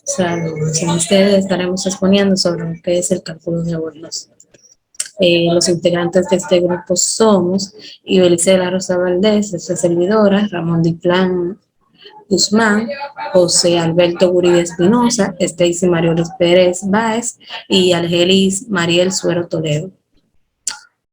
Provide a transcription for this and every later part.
Saludos. En este estaremos exponiendo sobre lo que es el cálculo de hornos. Los integrantes de este grupo somos Ibelice de la Rosa Valdés, esta servidora, Ramón Diplán Guzmán, José Alberto Guridi Espinosa, Stacy Mariolis Pérez Báez y Algelis Mariel Suero Toledo.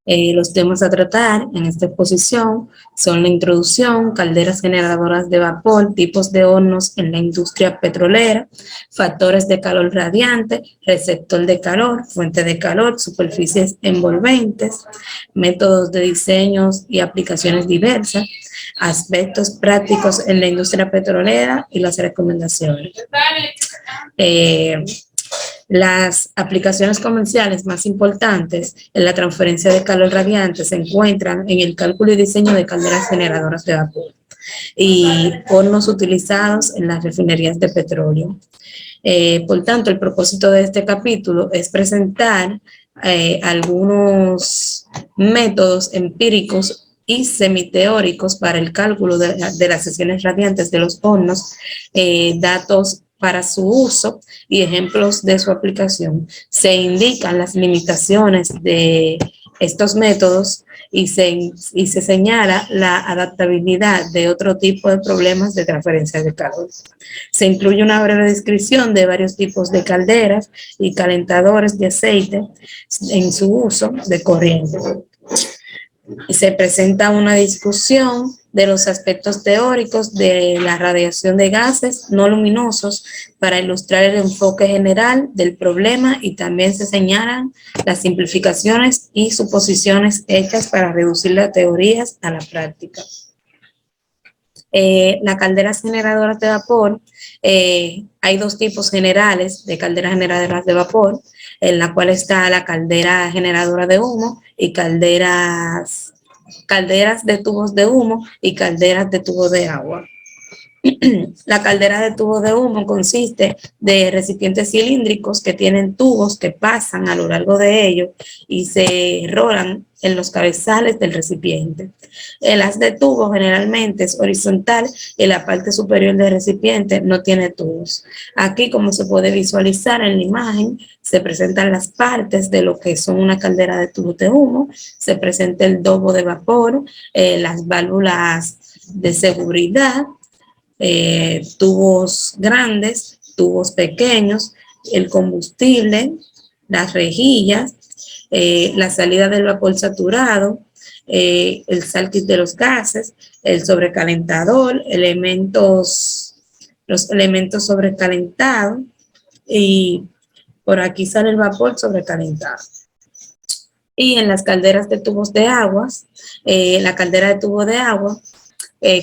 Los temas a tratar en esta exposición son la introducción, calderas generadoras de vapor, tipos de hornos en la industria petrolera, factores de calor radiante, receptor de calor, fuente de calor, superficies envolventes, métodos de diseños y aplicaciones diversas, aspectos prácticos en la industria petrolera y las recomendaciones. Las aplicaciones comerciales más importantes en la transferencia de calor radiante se encuentran en el cálculo y diseño de calderas generadoras de vapor y hornos utilizados en las refinerías de petróleo. Por tanto, el propósito de este capítulo es presentar algunos métodos empíricos y semiteóricos para el cálculo de las sesiones radiantes de los hornos, datos para su uso y ejemplos de su aplicación. Se indican las limitaciones de estos métodos y se señala la adaptabilidad de otro tipo de problemas de transferencia de calor. Se incluye una breve descripción de varios tipos de calderas y calentadores de aceite en su uso de corriente. Se presenta una discusión de los aspectos teóricos de la radiación de gases no luminosos para ilustrar el enfoque general del problema, y también se señalan las simplificaciones y suposiciones hechas para reducir las teorías a la práctica. Las calderas generadoras de vapor, hay dos tipos generales de calderas generadoras de vapor, en la cual está la caldera generadora de humo y calderas de tubos de humo y calderas de tubo de agua. La caldera de tubo de humo consiste de recipientes cilíndricos que tienen tubos que pasan a lo largo de ellos y se rolan en los cabezales del recipiente. El haz de tubo generalmente es horizontal y la parte superior del recipiente no tiene tubos. Aquí, como se puede visualizar en la imagen, se presentan las partes de lo que son una caldera de tubo de humo, se presenta el dobo de vapor, las válvulas de seguridad, tubos grandes, tubos pequeños, el combustible, las rejillas, la salida del vapor saturado, el salkit de los gases, el sobrecalentador, los elementos sobrecalentados, y por aquí sale el vapor sobrecalentado. Y en las calderas de tubos de aguas, la caldera de tubo de agua,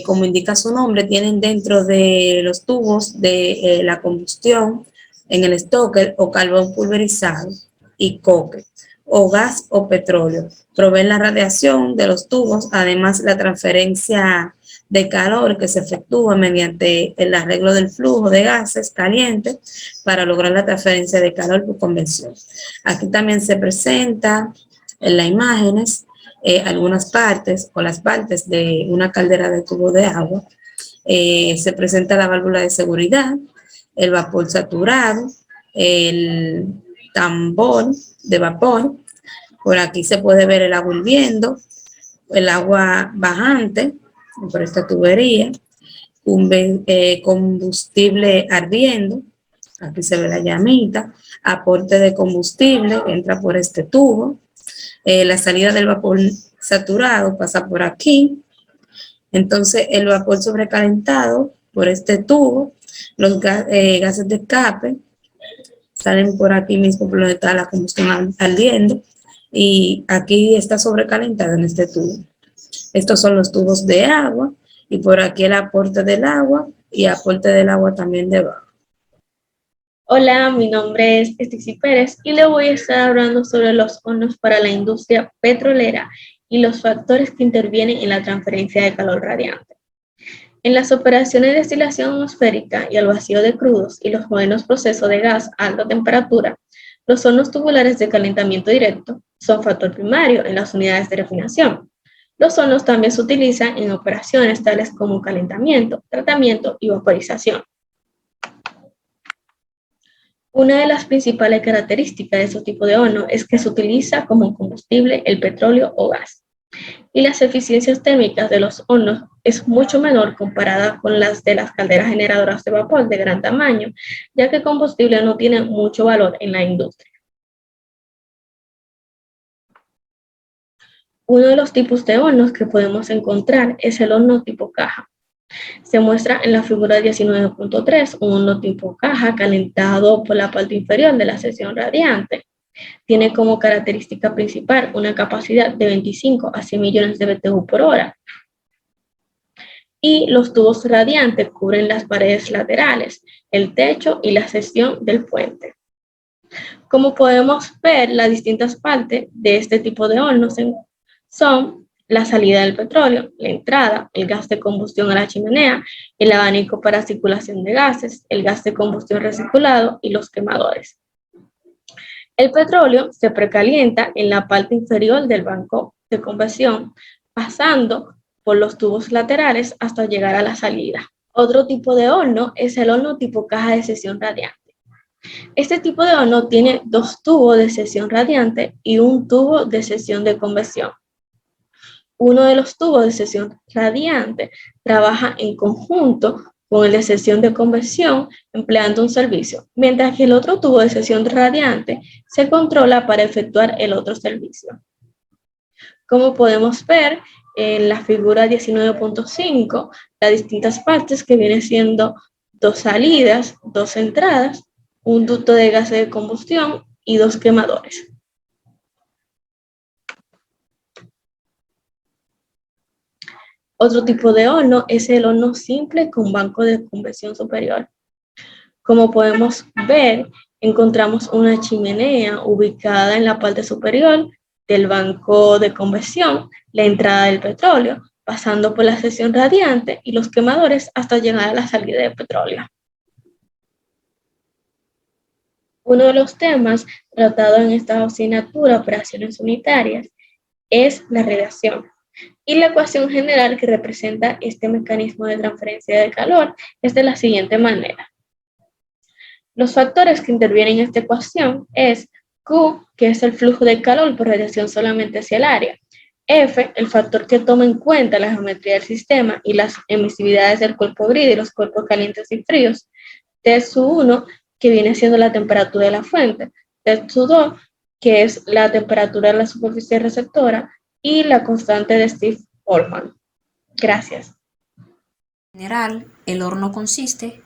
como indica su nombre, tienen dentro de los tubos de la combustión en el stoker o carbón pulverizado y coque, o gas o petróleo. Proveen la radiación de los tubos, además la transferencia de calor que se efectúa mediante el arreglo del flujo de gases calientes para lograr la transferencia de calor por convección. Aquí también se presenta en las imágenes algunas partes o las partes de una caldera de tubo de agua. Se presenta la válvula de seguridad, el vapor saturado, el tambor de vapor. Por aquí se puede ver el agua hirviendo, el agua bajante por esta tubería, combustible ardiendo. Aquí se ve la llamita, aporte de combustible, entra por este tubo. La salida del vapor saturado pasa por aquí. Entonces el vapor sobrecalentado por este tubo, los gases de escape salen por aquí mismo por donde está la combustión ardiendo, y aquí está sobrecalentado en este tubo. Estos son los tubos de agua, y por aquí el aporte del agua y aporte del agua también debajo. Hola, mi nombre es Stacy Pérez y le voy a estar hablando sobre los hornos para la industria petrolera y los factores que intervienen en la transferencia de calor radiante. En las operaciones de destilación atmosférica y al vacío de crudos y los modernos procesos de gas a alta temperatura, los hornos tubulares de calentamiento directo son factor primario en las unidades de refinación. Los hornos también se utilizan en operaciones tales como calentamiento, tratamiento y vaporización. Una de las principales características de estos tipos de horno es que se utiliza como combustible el petróleo o gas, y las eficiencias térmicas de los hornos es mucho menor comparada con las de las calderas generadoras de vapor de gran tamaño, ya que el combustible no tiene mucho valor en la industria. Uno de los tipos de hornos que podemos encontrar es el horno tipo caja. Se muestra en la figura 19.3 un horno tipo caja calentado por la parte inferior de la sección radiante. Tiene como característica principal una capacidad de 25 a 100 millones de BTU por hora. Y los tubos radiantes cubren las paredes laterales, el techo y la sección del puente. Como podemos ver, las distintas partes de este tipo de hornos son la salida del petróleo, la entrada, el gas de combustión a la chimenea, el abanico para circulación de gases, el gas de combustión recirculado y los quemadores. El petróleo se precalienta en la parte inferior del banco de convección, pasando por los tubos laterales hasta llegar a la salida. Otro tipo de horno es el horno tipo caja de sección radiante. Este tipo de horno tiene dos tubos de sección radiante y un tubo de sección de convección. Uno de los tubos de sección radiante trabaja en conjunto con el de sección de convección empleando un servicio, mientras que el otro tubo de sección radiante se controla para efectuar el otro servicio. Como podemos ver en la figura 19.5, las distintas partes que vienen siendo dos salidas, dos entradas, un ducto de gas de combustión y dos quemadores. Otro tipo de horno es el horno simple con banco de convección superior. Como podemos ver, encontramos una chimenea ubicada en la parte superior del banco de convección, la entrada del petróleo, pasando por la sección radiante y los quemadores hasta llegar a la salida del petróleo. Uno de los temas tratados en esta asignatura, operaciones unitarias, es la radiación. Y la ecuación general que representa este mecanismo de transferencia de calor es de la siguiente manera. Los factores que intervienen en esta ecuación es Q, que es el flujo de calor por radiación solamente hacia el área. F, el factor que toma en cuenta la geometría del sistema y las emisividades del cuerpo gris y los cuerpos calientes y fríos. T-1, que viene siendo la temperatura de la fuente. T-2, que es la temperatura de la superficie receptora, y la constante de Steve-Boltzmann. Gracias. En general, el horno consiste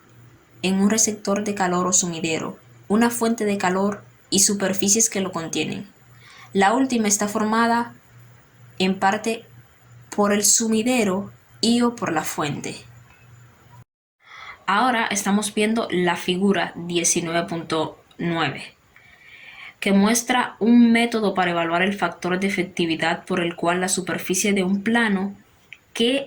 en un receptor de calor o sumidero, una fuente de calor y superficies que lo contienen. La última está formada en parte por el sumidero y o por la fuente. Ahora estamos viendo la figura 19.9, que muestra un método para evaluar el factor de efectividad por el cual la superficie de un plano que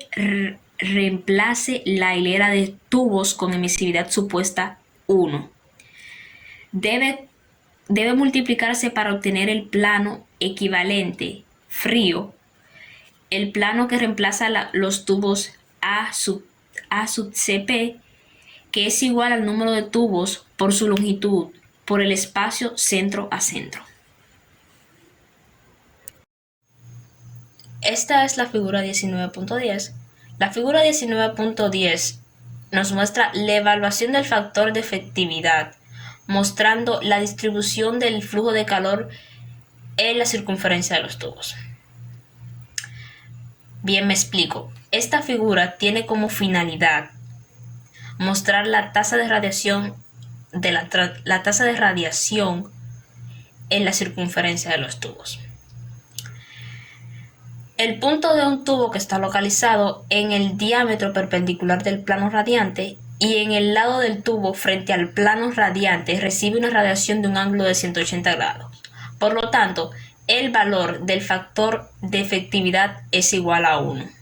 reemplace la hilera de tubos con emisividad supuesta 1 debe multiplicarse para obtener el plano equivalente frío, el plano que reemplaza los tubos A sub CP, que es igual al número de tubos por su longitud por el espacio centro a centro. Esta es la figura 19.10. La figura 19.10 nos muestra la evaluación del factor de efectividad, mostrando la distribución del flujo de calor en la circunferencia de los tubos. Bien, me explico. Esta figura tiene como finalidad mostrar la tasa de radiación la tasa de radiación en la circunferencia de los tubos. El punto de un tubo que está localizado en el diámetro perpendicular del plano radiante y en el lado del tubo frente al plano radiante recibe una radiación de un ángulo de 180 grados. Por lo tanto, el valor del factor de efectividad es igual a 1.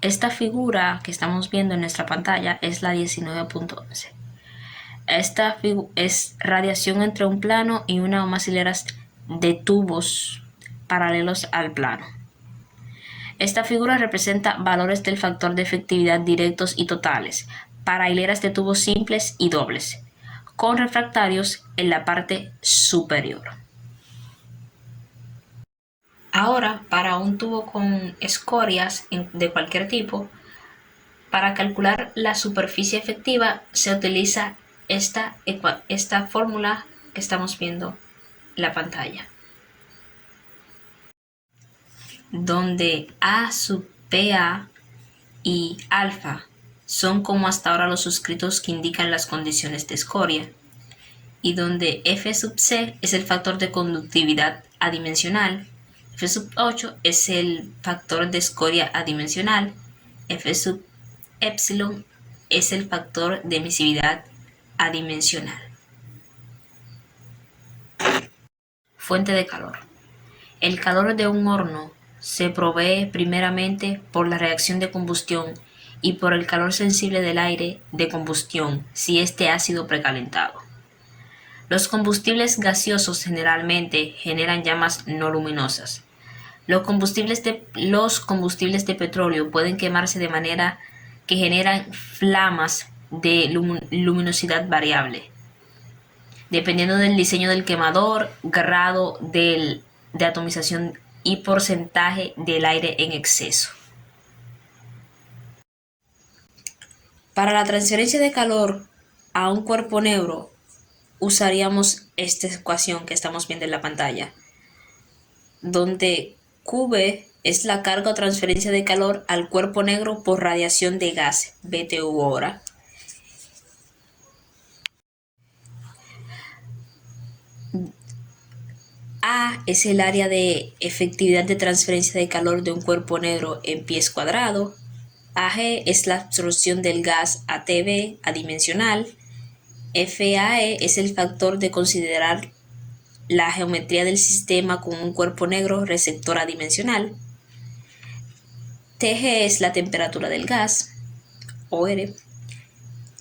Esta figura que estamos viendo en nuestra pantalla es la 19.11. Esta es radiación entre un plano y una o más hileras de tubos paralelos al plano. Esta figura representa valores del factor de efectividad directos y totales para hileras de tubos simples y dobles, con refractarios en la parte superior. Ahora, para un tubo con escorias de cualquier tipo, para calcular la superficie efectiva se utiliza esta fórmula que estamos viendo en la pantalla, donde A sub PA y alfa son como hasta ahora los suscritos que indican las condiciones de escoria, y donde F sub C es el factor de conductividad adimensional, F sub 8 es el factor de escoria adimensional, F sub epsilon es el factor de emisividad adimensional. Fuente de calor. El calor de un horno se provee primeramente por la reacción de combustión y por el calor sensible del aire de combustión si éste ha sido precalentado. Los combustibles gaseosos generalmente generan llamas no luminosas. Los combustibles de petróleo pueden quemarse de manera que generan flamas de luminosidad variable, dependiendo del diseño del quemador, grado de atomización y porcentaje del aire en exceso. Para la transferencia de calor a un cuerpo negro usaríamos esta ecuación que estamos viendo en la pantalla, donde QB es la carga o transferencia de calor al cuerpo negro por radiación de gas, BTU hora. A es el área de efectividad de transferencia de calor de un cuerpo negro en pies cuadrados. AG es la absorción del gas ATB adimensional. FAE es el factor de considerar la geometría del sistema con un cuerpo negro receptor adimensional. TG es la temperatura del gas, OR.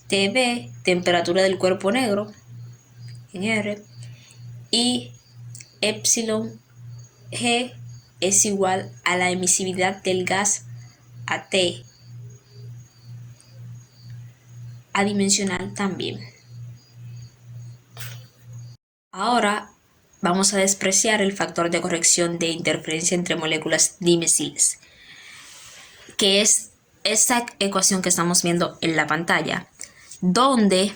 TB, temperatura del cuerpo negro, en R. Y epsilon G es igual a la emisividad del gas a T, adimensional también. Ahora vamos a despreciar el factor de corrección de interferencia entre moléculas dimesiles, que es esta ecuación que estamos viendo en la pantalla, donde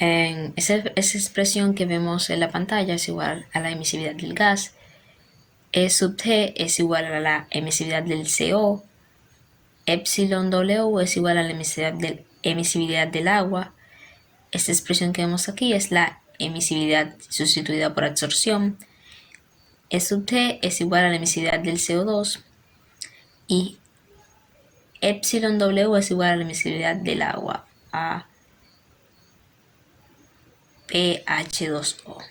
esa expresión que vemos en la pantalla es igual a la emisividad del gas, E sub T es igual a la emisividad del CO, epsilon W es igual a la emisividad del agua. Esta expresión que vemos aquí es la emisividad sustituida por absorción. E sub T es igual a la emisividad del CO2 y epsilon W es igual a la emisividad del agua, a pH2O.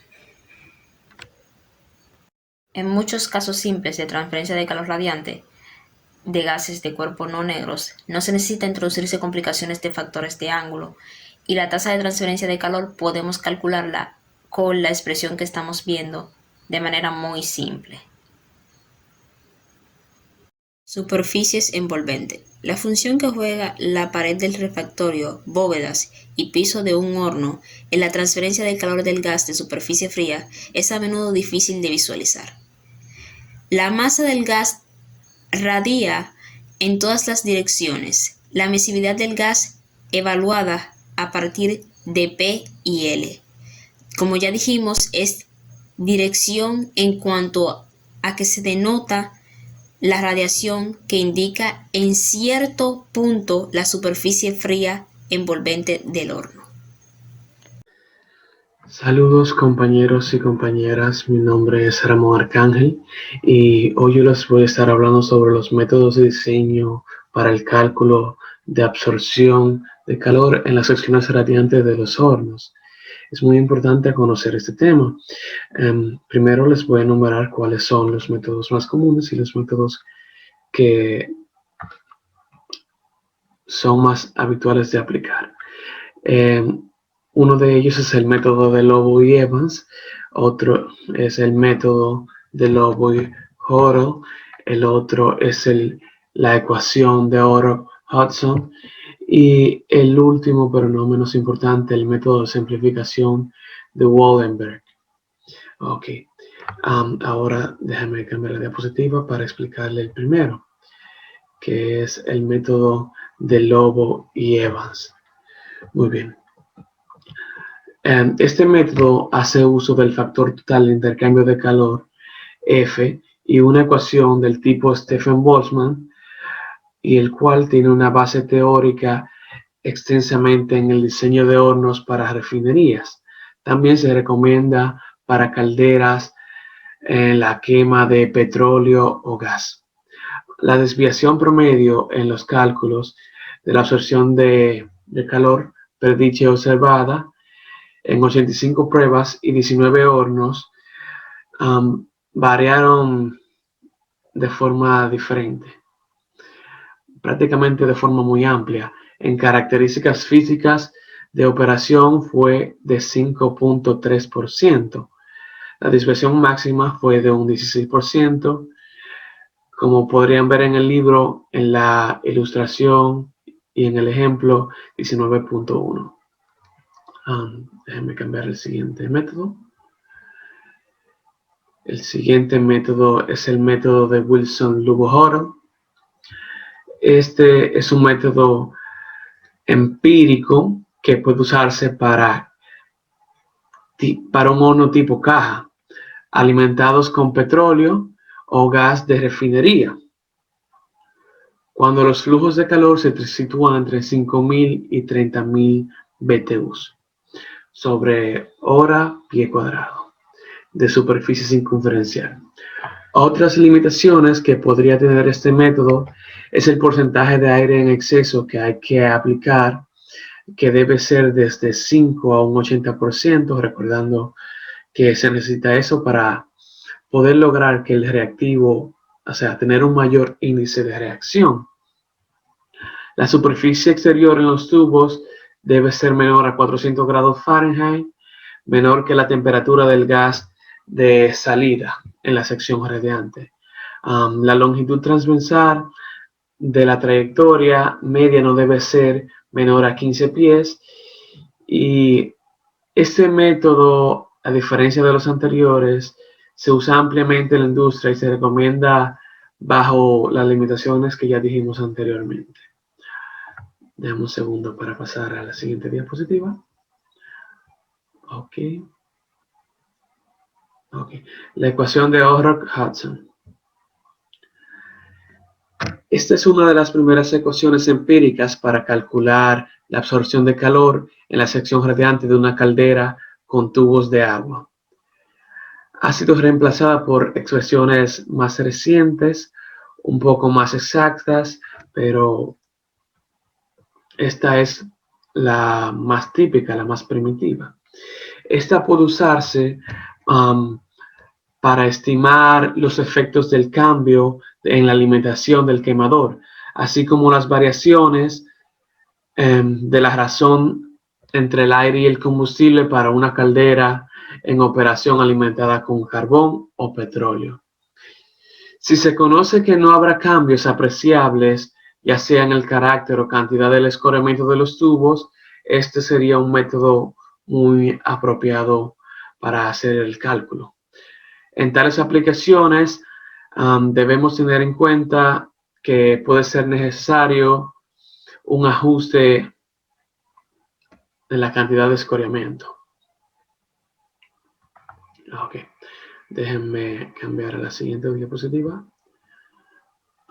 En muchos casos simples de transferencia de calor radiante de gases de cuerpo no negros, no se necesita introducirse complicaciones de factores de ángulo, y la tasa de transferencia de calor podemos calcularla con la expresión que estamos viendo de manera muy simple. Superficies envolventes. La función que juega la pared del refractario, bóvedas y piso de un horno en la transferencia del calor del gas de superficie fría es a menudo difícil de visualizar. La masa del gas radia en todas las direcciones. La emisividad del gas evaluada a partir de P y L. Como ya dijimos, es dirección en cuanto a que se denota la radiación que indica en cierto punto la superficie fría envolvente del horno. Saludos compañeros y compañeras, mi nombre es Ramón Arcángel y hoy yo les voy a estar hablando sobre los métodos de diseño para el cálculo de absorción de calor en las secciones radiantes de los hornos. Es muy importante conocer este tema. Primero les voy a enumerar cuáles son los métodos más comunes y los métodos que son más habituales de aplicar. Uno de ellos es el método de Lobo y Evans, otro es el método de Lobo y Hoddle, el otro es la ecuación de Hudson. Y el último, pero no menos importante, el método de simplificación de Wallenberg. Ok, ahora déjame cambiar la diapositiva para explicarle el primero, que es el método de Lobo y Evans. Muy bien. Este método hace uso del factor total de intercambio de calor, F, y una ecuación del tipo Stefan-Boltzmann, y el cual tiene una base teórica extensamente en el diseño de hornos para refinerías. También se recomienda para calderas en la quema de petróleo o gas. La desviación promedio en los cálculos de la absorción de calor predicha y observada en 85 pruebas y 19 hornos variaron de forma diferente, prácticamente de forma muy amplia. En características físicas de operación fue de 5.3%. La desviación máxima fue de un 16%. Como podrían ver en el libro, en la ilustración y en el ejemplo, 19.1. Déjenme cambiar el siguiente método. El siguiente método es el método de Wilson-Lubohoro. Este es un método empírico que puede usarse para un horno tipo caja, alimentados con petróleo o gas de refinería, cuando los flujos de calor se sitúan entre 5.000 y 30.000 BTUs sobre hora pie cuadrado de superficie circunferencial. Otras limitaciones que podría tener este método es el porcentaje de aire en exceso que hay que aplicar, que debe ser desde 5 a un 80%, recordando que se necesita eso para poder lograr que el reactivo, o sea, tener un mayor índice de reacción. La superficie exterior en los tubos debe ser menor a 400 grados Fahrenheit, menor que la temperatura del gas de salida en la sección radiante. La longitud transversal de la trayectoria media no debe ser menor a 15 pies, y este método, a diferencia de los anteriores, se usa ampliamente en la industria y se recomienda bajo las limitaciones que ya dijimos anteriormente. Dame un segundo para pasar a la siguiente diapositiva. Ok. La ecuación de Ohrok-Hudson. Esta es una de las primeras ecuaciones empíricas para calcular la absorción de calor en la sección radiante de una caldera con tubos de agua. Ha sido reemplazada por expresiones más recientes, un poco más exactas, pero esta es la más típica, la más primitiva. Esta puede usarse para estimar los efectos del cambio en la alimentación del quemador, así como las variaciones de la razón entre el aire y el combustible para una caldera en operación alimentada con carbón o petróleo. Si se conoce que no habrá cambios apreciables, ya sea en el carácter o cantidad del escurrimiento de los tubos, este sería un método muy apropiado para hacer el cálculo. En tales aplicaciones, debemos tener en cuenta que puede ser necesario un ajuste en la cantidad de escurrimiento. Ok, déjenme cambiar a la siguiente diapositiva.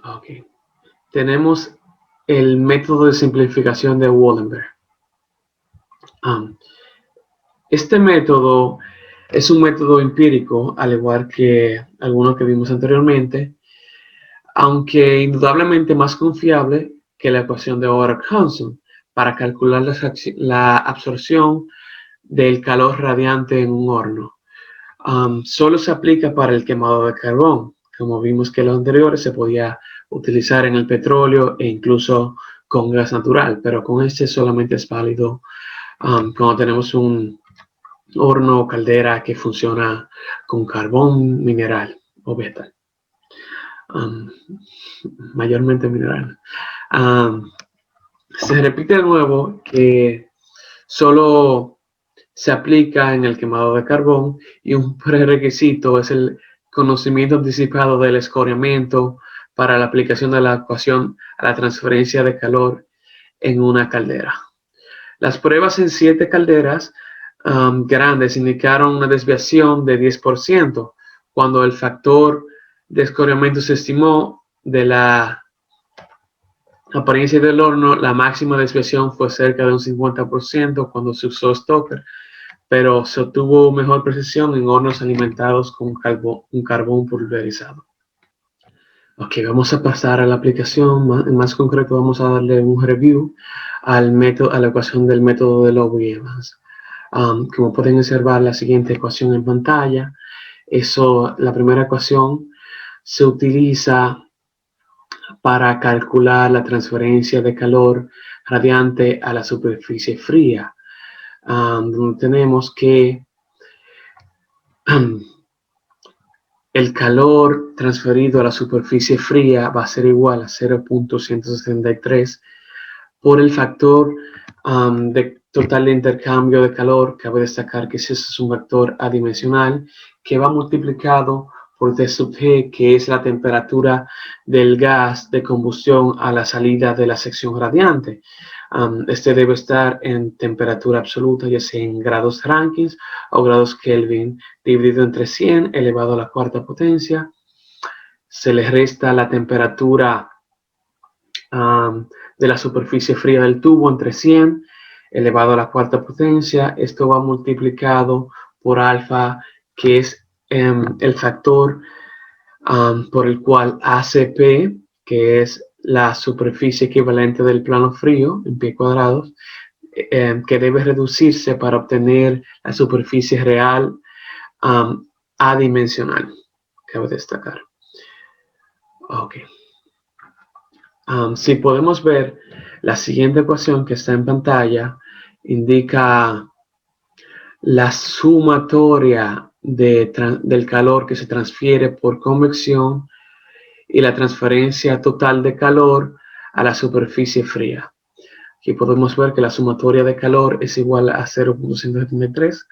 Ok, tenemos el método de simplificación de Wallenberg. Este método es un método empírico, al igual que algunos que vimos anteriormente, aunque indudablemente más confiable que la ecuación de Ohrok-Hudson para calcular la absorción del calor radiante en un horno. Solo se aplica para el quemado de carbón. Como vimos que los anteriores se podía utilizar en el petróleo e incluso con gas natural, pero con este solamente es válido cuando tenemos un horno o caldera que funciona con carbón mineral o vegetal. Mayormente mineral. Se repite de nuevo que solo se aplica en el quemado de carbón y un prerequisito es el conocimiento anticipado del escoriamiento para la aplicación de la ecuación a la transferencia de calor en una caldera. Las pruebas en 7 calderas grandes indicaron una desviación de 10% cuando el factor de escoriamiento se estimó de la apariencia del horno. La máxima desviación fue cerca de un 50% cuando se usó Stoker, pero se obtuvo mejor precisión en hornos alimentados con un carbón pulverizado. Ok, vamos a pasar a la aplicación. En más concreto, vamos a darle un review al método, a la ecuación del método de Lowe y Evans. Como pueden observar, la siguiente ecuación en pantalla. La primera ecuación se utiliza para calcular la transferencia de calor radiante a la superficie fría, donde tenemos que el calor transferido a la superficie fría va a ser igual a 0.173 por el factor de total de intercambio de calor. Cabe destacar que ese es un factor adimensional que va multiplicado por T sub G, que es la temperatura del gas de combustión a la salida de la sección radiante. Este debe estar en temperatura absoluta, ya sea en grados Rankins o grados Kelvin, dividido entre 100 elevado a la cuarta potencia. Se le resta la temperatura de la superficie fría del tubo entre 100 elevado a la cuarta potencia. Esto va multiplicado por alfa, que es el factor por el cual ACP, que es la superficie equivalente del plano frío en pie cuadrados, que debe reducirse para obtener la superficie real adimensional. Cabe destacar. Ok. Si podemos ver, la siguiente ecuación que está en pantalla indica la sumatoria del calor que se transfiere por convección y la transferencia total de calor a la superficie fría. Aquí podemos ver que la sumatoria de calor es igual a 0.173,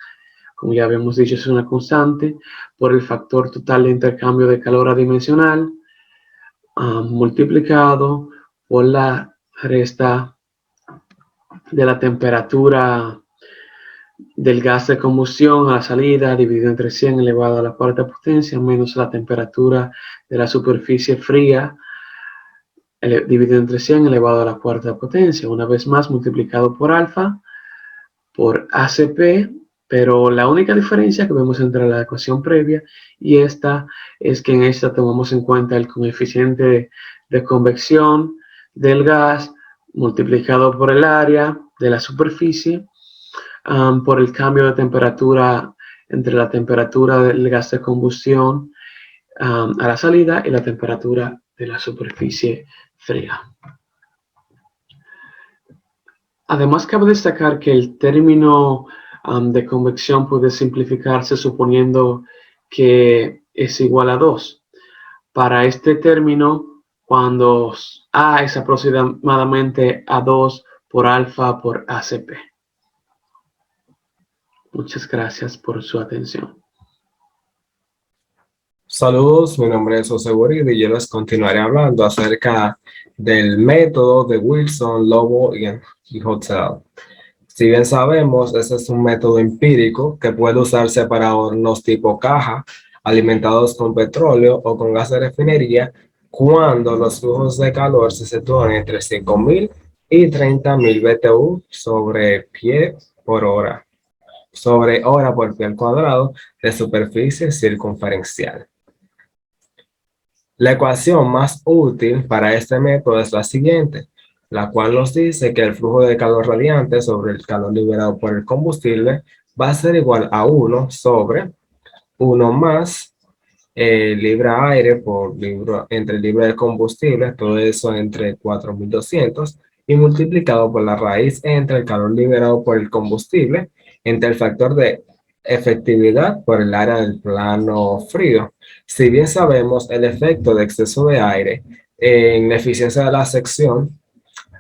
como ya habíamos dicho, es una constante, por el factor total de intercambio de calor adimensional, multiplicado por la resta de la temperatura del gas de combustión a la salida, dividido entre 100 elevado a la cuarta potencia, menos la temperatura de la superficie fría, dividido entre 100 elevado a la cuarta potencia. Una vez más, multiplicado por alfa, por ACP, pero la única diferencia que vemos entre la ecuación previa y esta es que en esta tomamos en cuenta el coeficiente de convección del gas multiplicado por el área de la superficie, por el cambio de temperatura entre la temperatura del gas de combustión a la salida y la temperatura de la superficie fría. Además, cabe destacar que el término de convección puede simplificarse suponiendo que es igual a 2. Para este término, cuando A es aproximadamente a 2 por alfa por ACP. Muchas gracias por su atención. Saludos, mi nombre es José Burido y yo les continuaré hablando acerca del método de Wilson, Lowe y Hotel. Si bien sabemos, ese es un método empírico que puede usarse para hornos tipo caja, alimentados con petróleo o con gas de refinería, cuando los flujos de calor se sitúan entre 5.000 y 30.000 BTU sobre pie por hora, sobre hora por pie al cuadrado de superficie circunferencial. La ecuación más útil para este método es la siguiente, la cual nos dice que el flujo de calor radiante sobre el calor liberado por el combustible va a ser igual a 1 sobre 1 más libra aire por libra, entre libra de combustible, todo eso entre 4.200, y multiplicado por la raíz entre el calor liberado por el combustible entre el factor de efectividad por el área del plano frío. Si bien sabemos el efecto de exceso de aire en la eficiencia de la sección,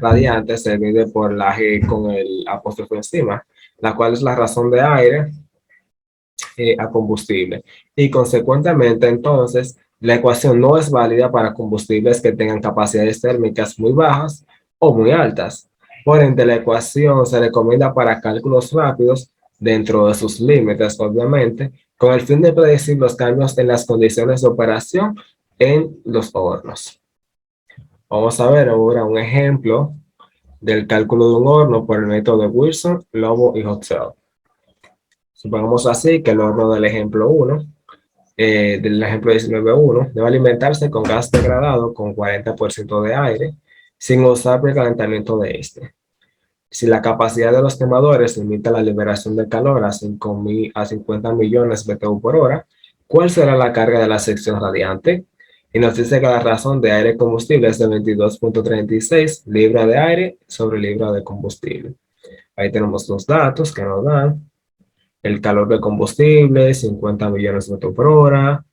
radiante se divide por la G con el apóstrofe encima, la cual es la razón de aire a combustible. Y consecuentemente, entonces, la ecuación no es válida para combustibles que tengan capacidades térmicas muy bajas o muy altas. Por ende, la ecuación se recomienda para cálculos rápidos dentro de sus límites, obviamente, con el fin de predecir los cambios en las condiciones de operación en los hornos. Vamos a ver ahora un ejemplo del cálculo de un horno por el método de Wilson, Lobo y Hotel. Supongamos así que el horno del ejemplo 1, del ejemplo 19.1, debe alimentarse con gas degradado con 40% de aire sin usar precalentamiento de este. Si la capacidad de los quemadores limita la liberación de calor a 50 millones BTU por hora, ¿cuál será la carga de la sección radiante? Y nos dice que la razón de aire combustible es de 22.36 libra de aire sobre libra de combustible. Ahí tenemos los datos que nos dan. El calor de combustible, 50 millones de metros por hora.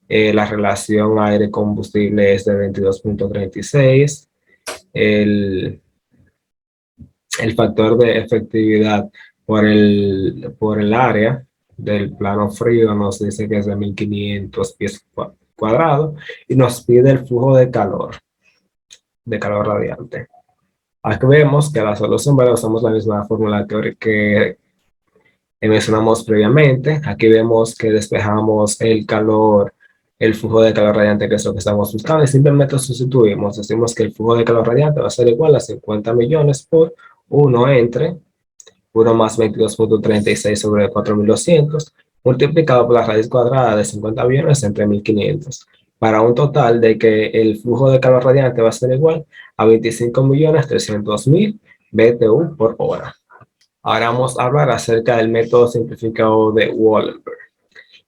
La relación aire-combustible es de 22.36. El factor de efectividad por el área del plano frío nos dice que es de 1500 pies cuadrados y nos pide el flujo de calor radiante. Aquí vemos que la solución, ¿verdad? Usamos la misma fórmula que mencionamos previamente. Aquí vemos que despejamos el calor, el flujo de calor radiante, que es lo que estamos buscando, y simplemente sustituimos. Decimos que el flujo de calor radiante va a ser igual a 50 millones por 1 entre 1 más 22.36 sobre 4.200 multiplicado por la raíz cuadrada de 50 millones entre 1.500, para un total de que el flujo de calor radiante va a ser igual a 25.300.000 BTU por hora. Ahora vamos a hablar acerca del método simplificado de Wallenberg.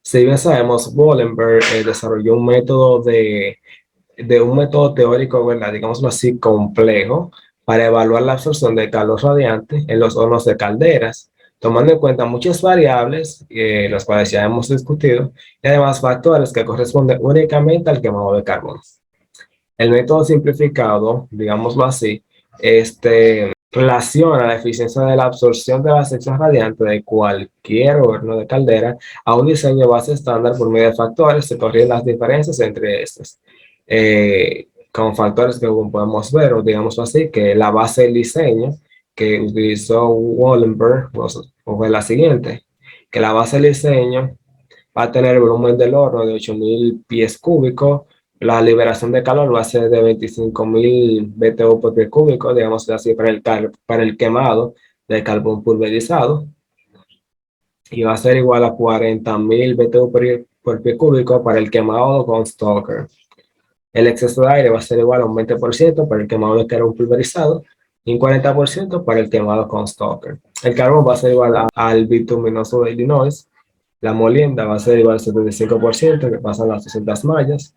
Si bien sabemos, Wallenberg desarrolló un método un método teórico, ¿verdad? Digámoslo así, complejo, para evaluar la absorción de calor radiante en los hornos de calderas, tomando en cuenta muchas variables, las cuales ya hemos discutido, y además factores que corresponden únicamente al quemado de carbón. El método simplificado, digámoslo así, relaciona la eficiencia de la absorción de la sección radiante de cualquier horno de caldera a un diseño base estándar por medio de factores que corrigen las diferencias entre estos. Con factores que podemos ver, o digamos así, que la base del diseño que utilizó Wallenberg fue la siguiente, que la base del diseño va a tener el volumen del horno de 8.000 pies cúbicos, la liberación de calor va a ser de 25.000 BTU por pie cúbico, digamos así, para el quemado de carbón pulverizado, y va a ser igual a 40.000 BTU por pie cúbico para el quemado con Stoker. El exceso de aire va a ser igual a un 20% para el quemado de carbón pulverizado y un 40% para el quemado con Stoker. El carbón va a ser igual al bituminoso de Illinois. La molienda va a ser igual al 75%, que pasan las 200 mallas.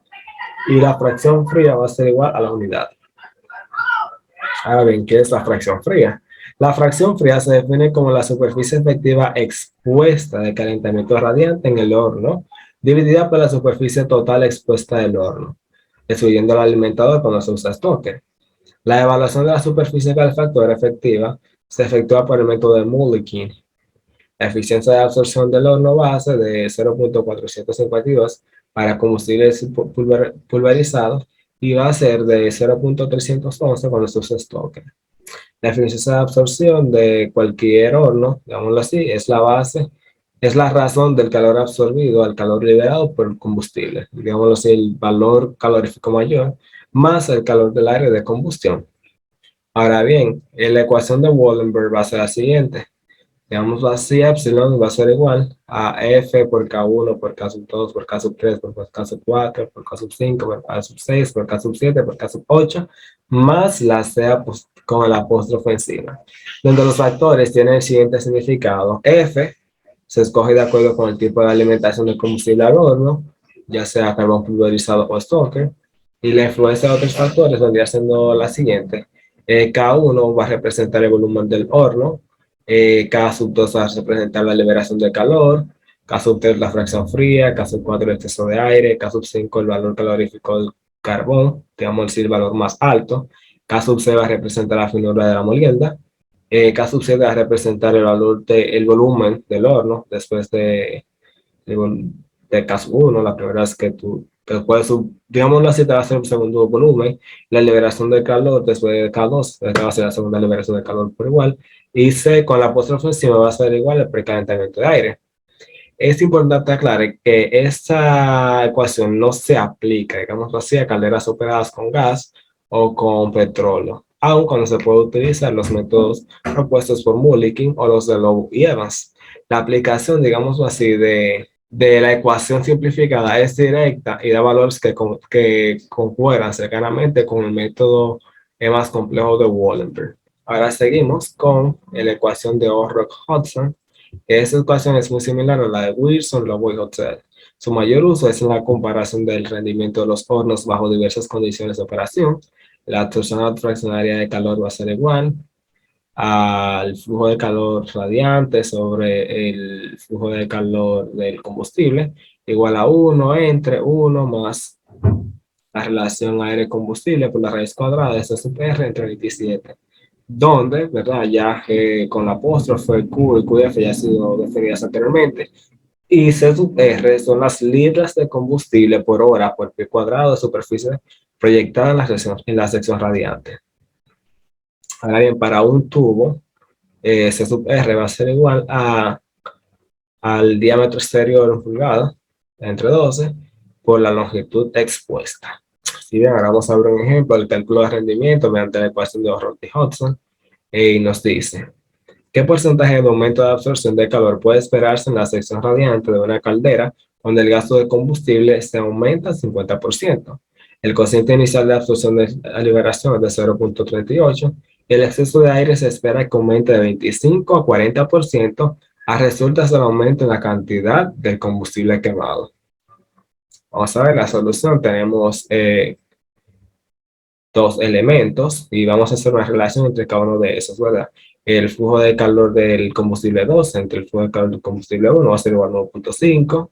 Y la fracción fría va a ser igual a la unidad. Ahora bien, ¿qué es la fracción fría? La fracción fría se define como la superficie efectiva expuesta de calentamiento radiante en el horno, dividida por la superficie total expuesta del horno, excluyendo el alimentador cuando se usa Stoker. La evaluación de la superficie calefactora efectiva se efectúa por el método de Mulliken. La eficiencia de absorción del horno base de 0.452 para combustibles pulverizados y va a ser de 0.311 cuando se usa Stoker. La eficiencia de absorción de cualquier horno, digámoslo así, es la base, es la razón del calor absorbido al calor liberado por el combustible. Digámoslo así, el valor calorífico mayor más el calor del aire de combustión. Ahora bien, la ecuación de Wallenberg va a ser la siguiente. Digamos así, epsilon va a ser igual a F por K1, por K sub 2, por K sub 3, por K sub 4, por K sub 5, por K sub 6, por K sub 7, por K sub 8, más la C con el apóstrofe encima. Donde los factores tienen el siguiente significado. F se escoge de acuerdo con el tipo de alimentación del combustible al horno, ya sea carbón pulverizado o Stoker, y la influencia de otros factores vendría siendo la siguiente. K1 va a representar el volumen del horno, K sub 2 va a representar la liberación de calor, K sub 3 la fracción fría, K sub 4 el exceso de aire, K sub 5 el valor calorífico del carbón, digamos decir el valor más alto, K sub C va a representar la finura de la molienda. K sub C va a representar el volumen del horno después de K sub 1. La primera vez que puedes, digámoslo así, te va a hacer un segundo volumen. La liberación de calor después de K2, esta va a ser la segunda liberación de calor por igual. Y C con la apóstrofe encima va a ser igual el precalentamiento de aire. Es importante aclarar que esta ecuación no se aplica, digamos así, a calderas operadas con gas o con petróleo, aun cuando se puede utilizar los métodos propuestos por Mulliken o los de Lowe y Evans. La aplicación, digamos así, de la ecuación simplificada es directa y da valores que concuerdan cercanamente con el método más complejo de Wallenberg. Ahora seguimos con la ecuación de Orrock-Hudson. Esta ecuación es muy similar a la de Wilson, Lowe y Hotel. Su mayor uso es en la comparación del rendimiento de los hornos bajo diversas condiciones de operación. La absorción fraccionaria de calor va a ser igual al flujo de calor radiante sobre el flujo de calor del combustible, igual a 1 entre 1 más la relación aire-combustible por la raíz cuadrada de S sub R entre 27, donde, ¿verdad? Ya con la apóstrofe Q y QF ya han sido definidas anteriormente. Y C sub R son las libras de combustible por hora por pie cuadrado de superficie proyectada en la sección radiante. Ahora bien, para un tubo, C sub R va a ser igual al diámetro exterior en pulgadas, entre 12, por la longitud expuesta. Si bien, ahora vamos a ver un ejemplo del cálculo de rendimiento mediante la ecuación de Orrock-Hudson, y nos dice, ¿qué porcentaje de aumento de absorción de calor puede esperarse en la sección radiante de una caldera donde el gasto de combustible se aumenta al 50%? El cociente inicial de absorción de liberación es de 0.38 y el exceso de aire se espera que aumente de 25 a 40% a resultas del aumento en la cantidad del combustible quemado. Vamos a ver la solución. Tenemos dos elementos y vamos a hacer una relación entre cada uno de esos, ¿verdad? El flujo de calor del combustible 2 entre el flujo de calor del combustible 1 va a ser igual a 1.5.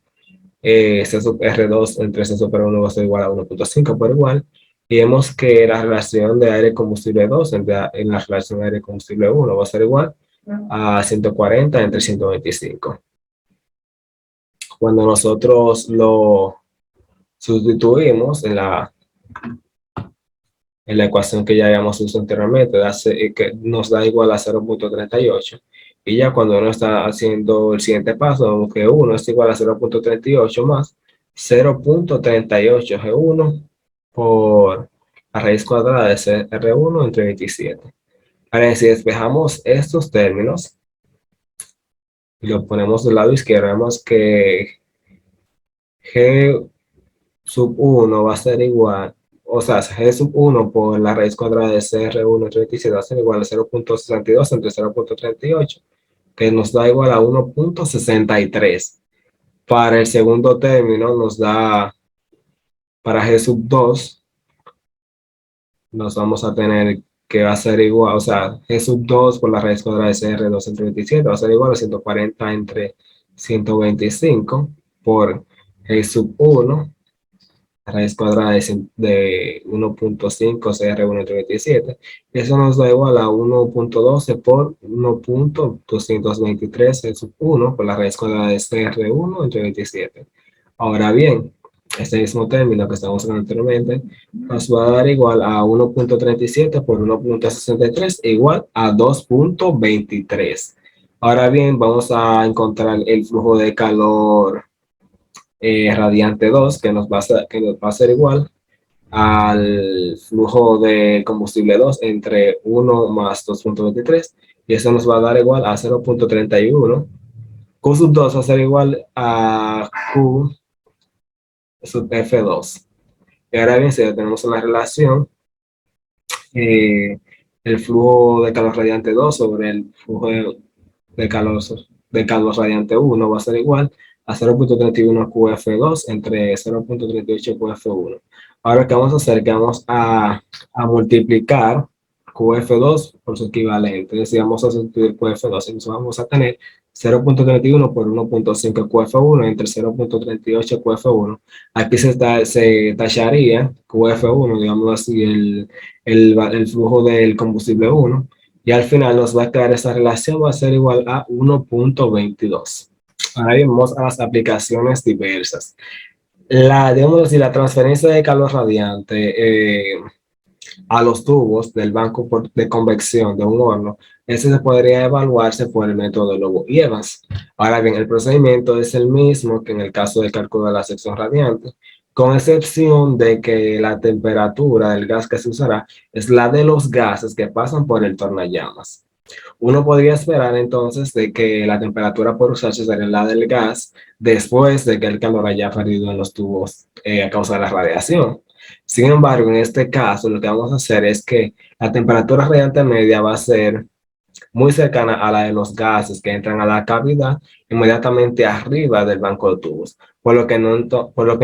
C sub R2 entre C sub R1 va a ser igual a 1.5 por igual. Y vemos que la relación de aire-combustible 2 en la relación aire-combustible 1 va a ser igual a 140 entre 125. Cuando nosotros lo sustituimos en la ecuación que ya habíamos usado anteriormente, que nos da igual a 0.38. Y ya cuando uno está haciendo el siguiente paso, vemos que 1 es igual a 0.38 más 0.38 G1 por la raíz cuadrada de R1 entre 27. Ahora, si despejamos estos términos y lo ponemos del lado izquierdo, vemos que G sub 1 va a ser igual, o sea, G sub 1 por la raíz cuadrada de CR1 entre 27 va a ser igual a 0.62 entre 0.38, que nos da igual a 1.63. Para el segundo término nos da, para G sub 2, nos vamos a tener que va a ser igual, o sea, G sub 2 por la raíz cuadrada de CR2 entre 27 va a ser igual a 140 entre 125 por G sub 1, raíz cuadrada de 1.5 CR1 entre 27. Eso nos da igual a 1.12 por 1.223 G sub 1 por la raíz cuadrada de CR1 entre 27. Ahora bien, este mismo término que estamos usando anteriormente nos va a dar igual a 1.37 por 1.63 igual a 2.23. Ahora bien, vamos a encontrar el flujo de calor radiante 2 que nos va a ser igual al flujo de combustible 2 entre 1 más 2.23 y eso nos va a dar igual a 0.31. Q sub 2 va a ser igual a Q sub F2. Y ahora bien, si tenemos una relación, el flujo de calor radiante 2 sobre el flujo de calor radiante 1 va a ser igual a 0.31 QF2 entre 0.38 QF1. Ahora, ¿qué vamos a hacer? Que vamos a multiplicar QF2 por su equivalente. Es decir, vamos a sustituir QF2, entonces vamos a tener 0.31 por 1.5 QF1 entre 0.38 QF1. Aquí se tacharía QF1, digamos así, el flujo del combustible 1, y al final nos va a quedar esa relación, va a ser igual a 1.22. Ahora vamos a las aplicaciones diversas. Digamos así, la transferencia de calor radiante a los tubos del banco de convección de un horno, ese se podría evaluarse por el método de Lobo y Evans. Ahora bien, el procedimiento es el mismo que en el caso del cálculo de la sección radiante, con excepción de que la temperatura del gas que se usará es la de los gases que pasan por el tornallamas. Uno podría esperar entonces de que la temperatura por usarse sería la del gas después de que el calor haya perdido en los tubos a causa de la radiación. Sin embargo, en este caso, lo que vamos a hacer es que la temperatura radiante media va a ser muy cercana a la de los gases que entran a la cavidad inmediatamente arriba del banco de tubos, por lo que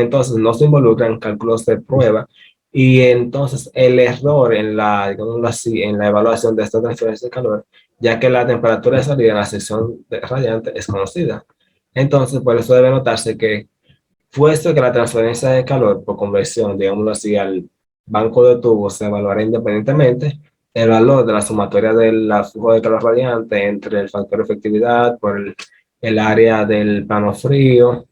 entonces no se involucran cálculos de prueba y entonces el error digámoslo así, en la evaluación de esta transferencia de calor, ya que la temperatura de salida en la sección radiante es conocida. Entonces, por eso debe notarse que puesto que la transferencia de calor por conversión, digámoslo así, al banco de tubos se evaluará independientemente, el valor de la sumatoria del flujo de calor radiante entre el factor de efectividad por el área del plano frío,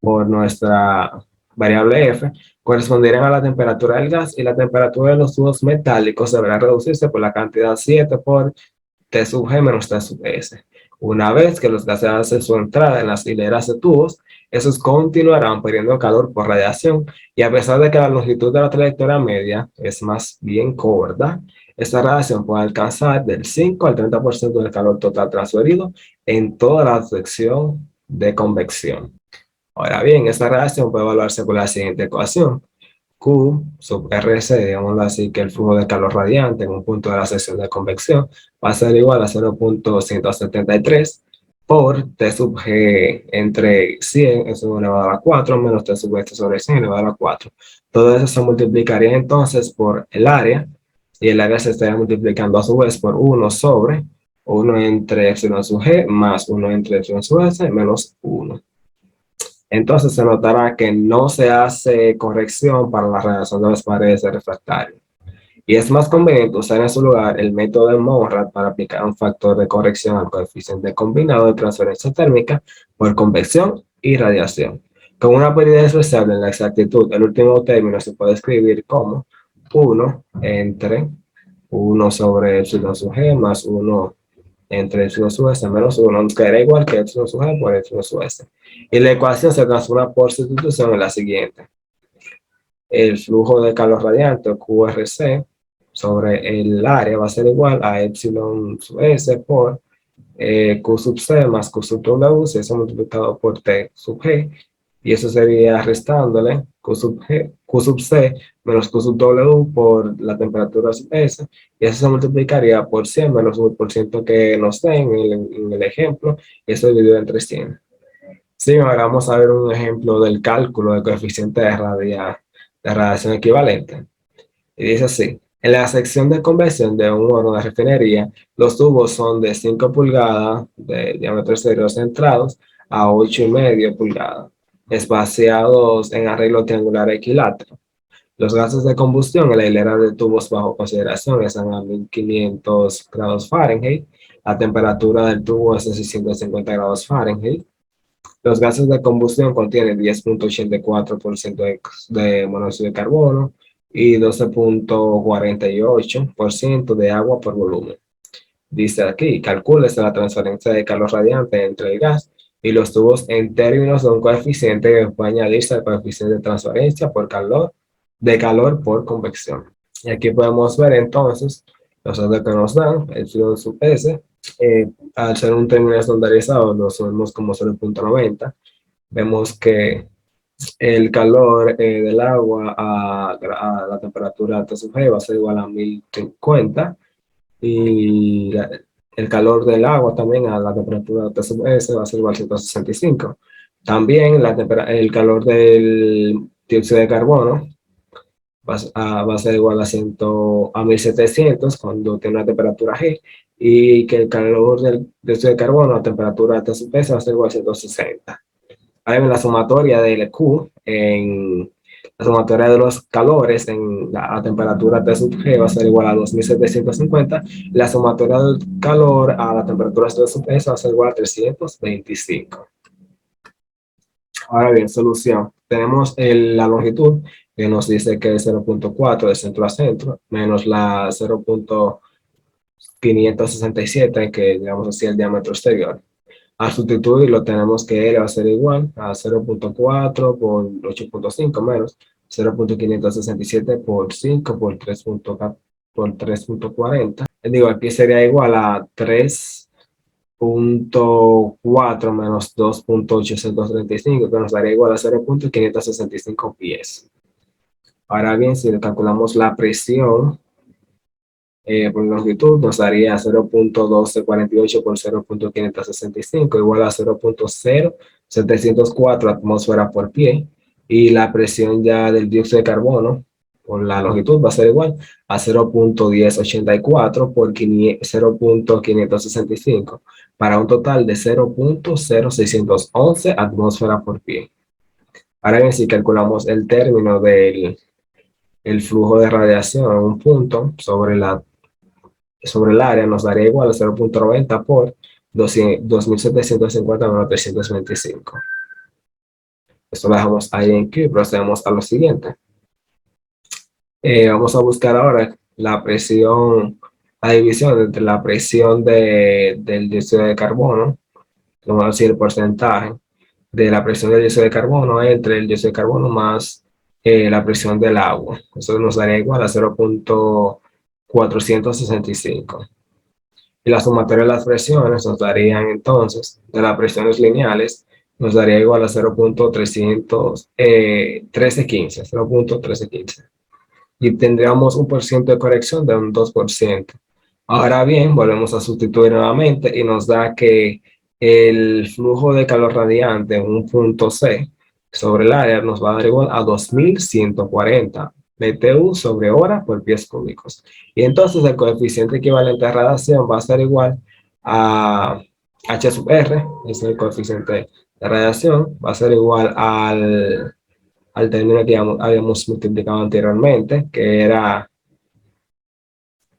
por nuestra variable F, corresponderán a la temperatura del gas, y la temperatura de los tubos metálicos deberá reducirse por la cantidad 7 por T sub G menos T sub S. Una vez que los gases hacen su entrada en las hileras de tubos, esos continuarán perdiendo calor por radiación, y a pesar de que la longitud de la trayectoria media es más bien corta, esta radiación puede alcanzar del 5 al 30% del calor total transferido en toda la sección de convección. Ahora bien, esta radiación puede evaluarse por la siguiente ecuación. Q sub RC, digámoslo así, que el flujo de calor radiante en un punto de la sección de convección va a ser igual a 0.173 por T sub G entre 100, eso elevado a la 4, menos T sub S sobre 100 elevado a la 4. Todo eso se multiplicaría entonces por el área, y el área se estaría multiplicando a su vez por 1 sobre 1 entre epsilon sub G más 1 entre epsilon sub S menos 1. Entonces se notará que no se hace corrección para la radiación de las paredes de refractario, y es más conveniente usar en su lugar el método de Monrad para aplicar un factor de corrección al coeficiente combinado de transferencia térmica por convección y radiación. Con una pérdida despreciable en la exactitud, el último término se puede escribir como 1 entre 1 sobre epsilon sub G más 1 entre epsilon sub S menos 1, nos quedará igual que epsilon sub G por epsilon sub S. Y la ecuación se transforma por sustitución en la siguiente. El flujo de calor radiante, o QRC, sobre el área va a ser igual a epsilon sub S por Q sub C más Q sub W, si eso multiplicado por T sub G, y eso sería restándole Q sub C menos Q sub W por la temperatura sub S, y eso se multiplicaría por 100 menos el % que nos den en el ejemplo, y eso dividido entre 100. Sí, ahora vamos a ver un ejemplo del cálculo del coeficiente de radiación equivalente. Y dice así: en la sección de convección de un horno de refinería, los tubos son de 5 pulgadas de diámetro exterior centrados a 8,5 pulgadas, espaciados en arreglo triangular equilátero. Los gases de combustión en la hilera de tubos bajo consideración están a 1500 grados Fahrenheit. La temperatura del tubo es de 650 grados Fahrenheit. Los gases de combustión contienen 10.84% de monóxido de carbono y 12.48% de agua por volumen. Dice aquí, calcúlese la transferencia de calor radiante entre el gas y los tubos en términos de un coeficiente que puede añadirse al coeficiente de transferencia de calor por convección. Y aquí podemos ver entonces los datos que nos dan, el flujo sub S, al ser un término estandarizado, lo subimos como 0.90. Vemos que el calor del agua a la temperatura T sub G va a ser igual a 1050, y el calor del agua también a la temperatura T sub S va a ser igual a 165. También el calor del dióxido de carbono va a ser igual a 1700 cuando tiene una temperatura G, y que el calor del dióxido de carbono a temperatura de su peso va a ser igual a 160. Ahora bien, la sumatoria del Q en la sumatoria de los calores en la temperatura T sub G va a ser igual a 2750. La sumatoria del calor a la temperatura T sub S va a ser igual a 325. Ahora bien, solución. Tenemos la longitud que nos dice que es 0.4 de centro a centro, menos la 0.567, que digamos así el diámetro exterior. A sustituirlo tenemos que L va a ser igual a 0.4 por 8.5 menos 0.567 por 5 por 3.40. Digo, aquí sería igual a 3.4 menos 2.835, que nos daría igual a 0.565 pies. Ahora bien, si calculamos la presión por longitud, nos daría 0.1248 por 0.565 igual a 0.0704 atmósfera por pie, y la presión ya del dióxido de carbono por la longitud va a ser igual a 0.1084 por 0.565 para un total de 0.0611 atmósfera por pie. Ahora bien, si calculamos el término del flujo de radiación a un punto sobre el área, nos daría igual a 0.90 por 2.750 menos 325. Esto lo dejamos ahí en Q y procedemos a lo siguiente. Vamos a buscar ahora la presión, la división entre la presión del dióxido de carbono, vamos a decir el porcentaje de la presión del dióxido de carbono entre el dióxido de carbono más la presión del agua. Eso nos daría igual a 0.465. Y la sumatoria de las presiones nos darían entonces, de las presiones lineales, nos daría igual a 0.1315. Y tendríamos un porcentaje de corrección de un 2%. Ahora bien, volvemos a sustituir nuevamente y nos da que el flujo de calor radiante en un punto C sobre el área nos va a dar igual a 2140 BTU sobre hora por pies cúbicos. Y entonces el coeficiente equivalente a radiación va a ser igual a H sub R, es el coeficiente de radiación, va a ser igual al término que habíamos multiplicado anteriormente, que era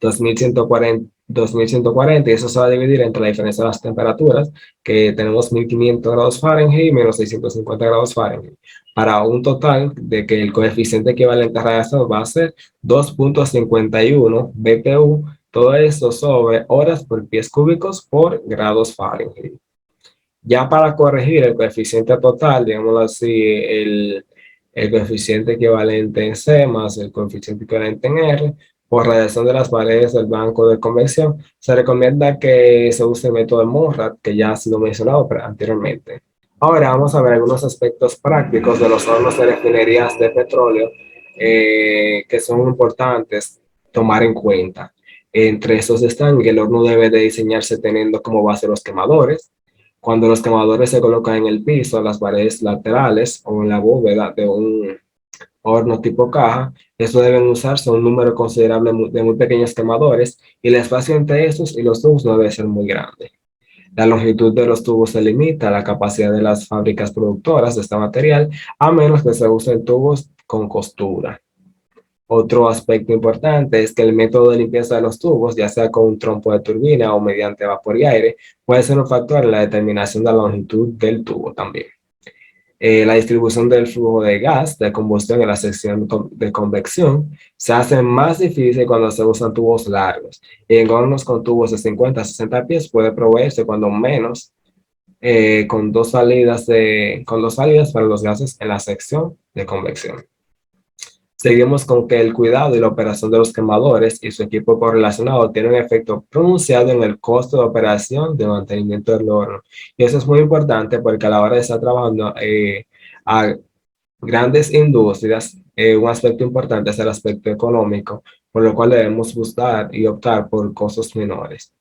2140, y eso se va a dividir entre la diferencia de las temperaturas, que tenemos 1500 grados Fahrenheit menos 650 grados Fahrenheit, para un total de que el coeficiente equivalente a radiación va a ser 2.51 BTU, todo eso sobre horas por pies cúbicos por grados Fahrenheit. Ya para corregir el coeficiente total, digamos así, el coeficiente equivalente en C más el coeficiente equivalente en R, por radiación de las paredes del banco de convección, se recomienda que se use el método de Monrad, que ya ha sido mencionado anteriormente. Ahora vamos a ver algunos aspectos prácticos de los hornos de refinerías de petróleo que son importantes tomar en cuenta. Entre estos están que el horno debe de diseñarse teniendo como base los quemadores. Cuando los quemadores se colocan en el piso, las paredes laterales o en la bóveda de un horno tipo caja, estos deben usarse un número considerable de muy pequeños quemadores, y el espacio entre estos y los tubos no debe ser muy grande. La longitud de los tubos se limita a la capacidad de las fábricas productoras de este material, a menos que se usen tubos con costura. Otro aspecto importante es que el método de limpieza de los tubos, ya sea con un trompo de turbina o mediante vapor y aire, puede ser un factor en la determinación de la longitud del tubo también. La distribución del flujo de gas de combustión en la sección de convección se hace más difícil cuando se usan tubos largos, y en hornos con tubos de 50 a 60 pies puede proveerse cuando menos con dos salidas para los gases en la sección de convección. Seguimos con que el cuidado y la operación de los quemadores y su equipo correlacionado tiene un efecto pronunciado en el costo de operación de mantenimiento del horno. Y eso es muy importante porque a la hora de estar trabajando a grandes industrias, un aspecto importante es el aspecto económico, por lo cual debemos buscar y optar por costos menores.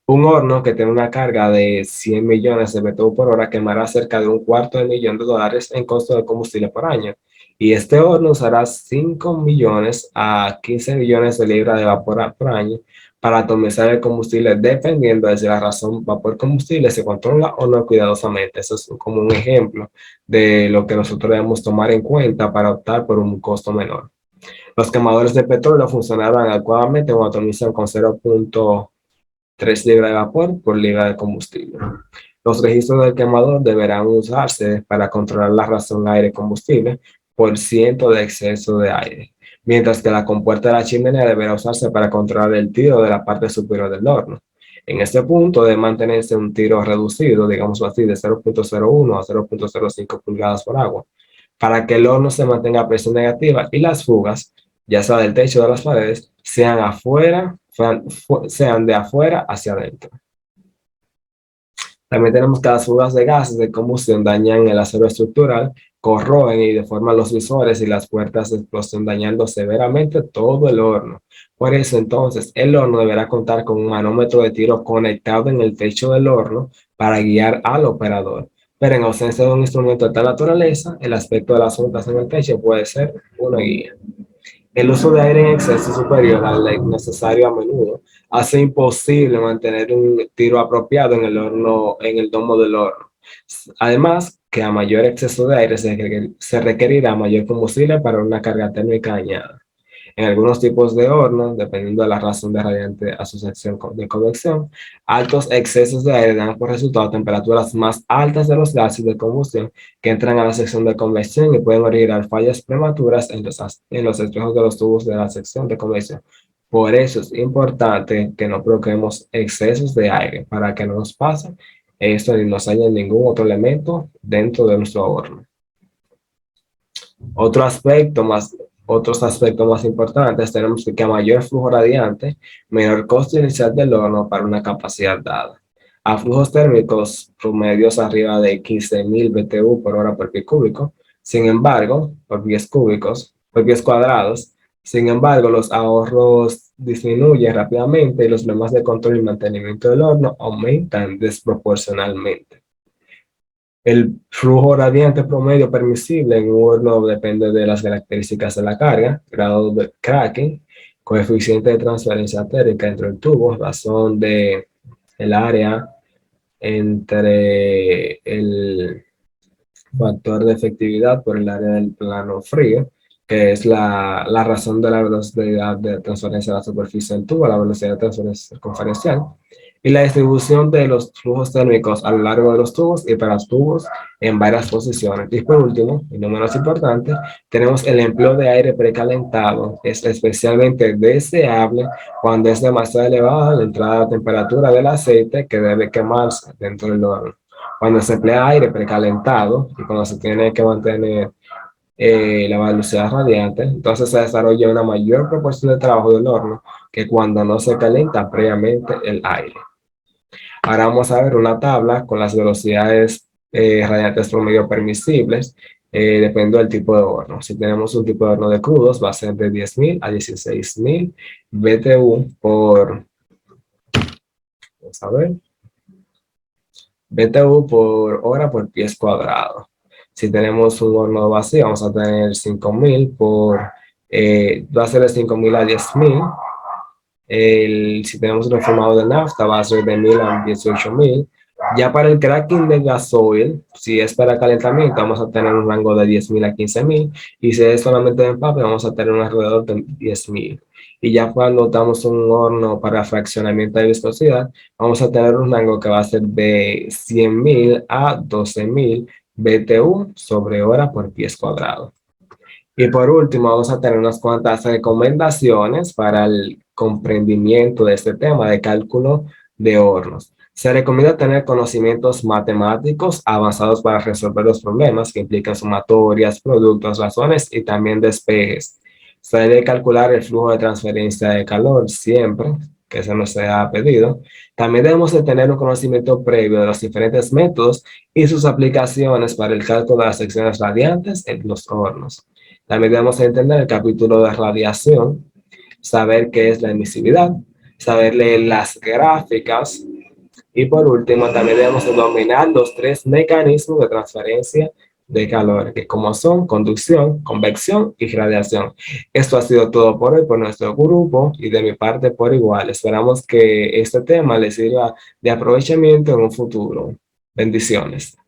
Un horno que tiene una carga de 100 millones de BTU por hora quemará cerca de $250,000 en costo de combustible por año. Y este horno usará 5 millones a 15 millones de libras de vapor por año para atomizar el combustible, dependiendo de si la razón vapor combustible se controla o no cuidadosamente. Eso es como un ejemplo de lo que nosotros debemos tomar en cuenta para optar por un costo menor. Los quemadores de petróleo funcionarán adecuadamente cuando atomizan con 0.3 libras de vapor por libra de combustible. Los registros del quemador deberán usarse para controlar la razón aire-combustible por ciento de exceso de aire, mientras que la compuerta de la chimenea deberá usarse para controlar el tiro de la parte superior del horno. En este punto debe mantenerse un tiro reducido, digamos así, de 0.01 a 0.05 pulgadas por agua, para que el horno se mantenga a presión negativa y las fugas, ya sea del techo o de las paredes, sean de afuera hacia adentro. También tenemos que las fugas de gases de combustión dañan el acero estructural, corroen y deforman los visores y las puertas de explosión, dañando severamente todo el horno. Por eso, entonces, el horno deberá contar con un manómetro de tiro conectado en el techo del horno para guiar al operador. Pero en ausencia de un instrumento de tal naturaleza, el aspecto de las ondas en el techo puede ser una guía. El uso de aire en exceso superior al necesario a menudo hace imposible mantener un tiro apropiado en el horno, en el domo del horno. Además, que a mayor exceso de aire se requerirá mayor combustible para una carga térmica dañada. En algunos tipos de hornos, dependiendo de la razón de radiante a su sección de convección, altos excesos de aire dan por resultado temperaturas más altas de los gases de combustión que entran a la sección de convección y pueden originar fallas prematuras en los espejos de los tubos de la sección de convección. Por eso es importante que no provoquemos excesos de aire para que no nos pase esto ni nos haya ningún otro elemento dentro de nuestro horno. Otros aspectos más importantes, tenemos que a mayor flujo radiante, menor costo inicial del horno para una capacidad dada. A flujos térmicos promedios arriba de 15.000 BTU por hora por pie cúbico, sin embargo, por pies cuadrados, sin embargo, los ahorros disminuyen rápidamente y los problemas de control y mantenimiento del horno aumentan desproporcionalmente. El flujo radiante promedio permisible en un horno depende de las características de la carga, grado de cracking, coeficiente de transferencia térmica entre el tubo, razón de el área entre el factor de efectividad por el área del plano frío, que es la razón de la velocidad de transferencia de la superficie del tubo, la velocidad de transferencia circunferencial, y la distribución de los flujos térmicos a lo largo de los tubos y para los tubos en varias posiciones. Y por último, y no menos importante, tenemos el empleo de aire precalentado. Es especialmente deseable cuando es demasiado elevada la entrada de temperatura del aceite que debe quemarse dentro del horno. Cuando se emplea aire precalentado y cuando se tiene que mantener la velocidad radiante, entonces se desarrolla una mayor proporción de trabajo del horno que cuando no se calienta previamente el aire. Ahora vamos a ver una tabla con las velocidades radiantes promedio permisibles, dependiendo del tipo de horno. Si tenemos un tipo de horno de crudos, va a ser de 10.000 a 16.000 BTU por, vamos a ver, BTU por hora por pies cuadrados. Si tenemos un horno vacío, vamos a tener 5.000 va a ser de 5.000 a 10.000. Si tenemos un reformado de nafta, va a ser de 1.000 a 18.000. Ya para el cracking de gasoil, si es para calentamiento, vamos a tener un rango de 10.000 a 15.000. Y si es solamente de empape, vamos a tener un alrededor de 10.000. Y ya cuando damos un horno para fraccionamiento de viscosidad, vamos a tener un rango que va a ser de 100.000 a 12.000 BTU sobre hora por pies cuadrados. Y por último, vamos a tener unas cuantas recomendaciones para el comprendimiento de este tema de cálculo de hornos. Se recomienda tener conocimientos matemáticos avanzados para resolver los problemas que implican sumatorias, productos, razones y también despejes. Se debe calcular el flujo de transferencia de calor siempre que se nos sea pedido. También debemos de tener un conocimiento previo de los diferentes métodos y sus aplicaciones para el cálculo de las secciones radiantes en los hornos. También debemos entender el capítulo de radiación, saber qué es la emisividad, saber leer las gráficas y por último también debemos dominar los 3 mecanismos de transferencia de calor, que como son conducción, convección y radiación. Esto ha sido todo por hoy por nuestro grupo y de mi parte por igual. Esperamos que este tema les sirva de aprovechamiento en un futuro. Bendiciones.